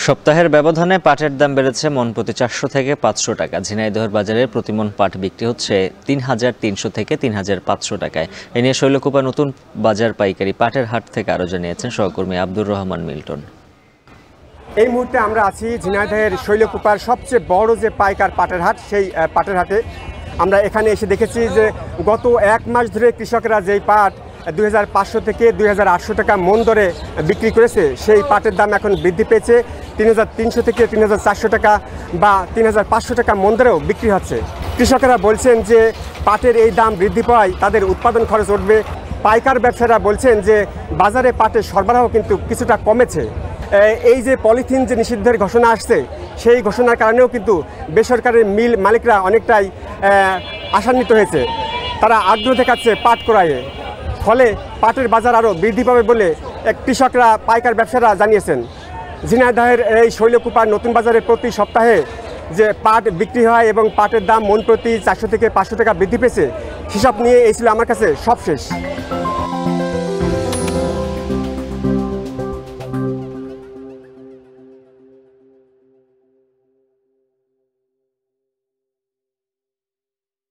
সপ্তাহের ব্যবধানে পাটের দাম বেড়েছে মন প্রতি 400 থেকে 500 টাকা। ঝিনাইদহের বাজারে প্রতিমন পাট বিক্রি হচ্ছে 3300 থেকে 3500 টাকায়। এ নিয়ে শৈলকুপা নতুন বাজার পাইকারি পাটের হাট থেকে আরও জানিয়েছেন সহকর্মী আব্দুর রহমান মিল্টন। এই মুহূর্তে আমরা আছি ঝিনাইদহের শৈলকুপার সবচেয়ে বড় যে পাইকার পাটের হাট, সেই পাটের হাটে আমরা এখানে এসে দেখেছি যে গত এক মাস ধরে কৃষকরা যেই পাট 2500 থেকে 2800 টাকা মন দরে বিক্রি করেছে, সেই পাটের দাম এখন বৃদ্ধি পেয়েছে 3300 থেকে 3400 টাকা বা 3500 টাকা মন দরেও বিক্রি হচ্ছে। কৃষকেরা বলছেন যে পাটের এই দাম বৃদ্ধি পাওয়ায় তাদের উৎপাদন খরচ উঠবে। পাইকার ব্যবসায়ীরা বলছেন যে বাজারে পাটের সরবরাহ কিন্তু কিছুটা কমেছে। এই যে পলিথিন যে নিষিদ্ধের ঘোষণা আসছে, সেই ঘোষণার কারণেও কিন্তু বেসরকারি মিল মালিকরা অনেকটাই আশান্বিত হয়েছে। তারা আগ্রহ দেখাচ্ছে পাট ক্রয়ে, ফলে পাটের বাজার আরও বৃদ্ধি পাবে বলে কৃষকরা পাইকার ব্যবসায়ীরা জানিয়েছেন। ঝিনাইদহের এই শৈলকুপার নতুন বাজারে প্রতি সপ্তাহে যে পাট বিক্রি হয় এবং পাটের দাম মন প্রতি 400 থেকে 500 টাকা বৃদ্ধি পেয়েছে, হিসাব নিয়ে এই ছিল আমার কাছে সবশেষ।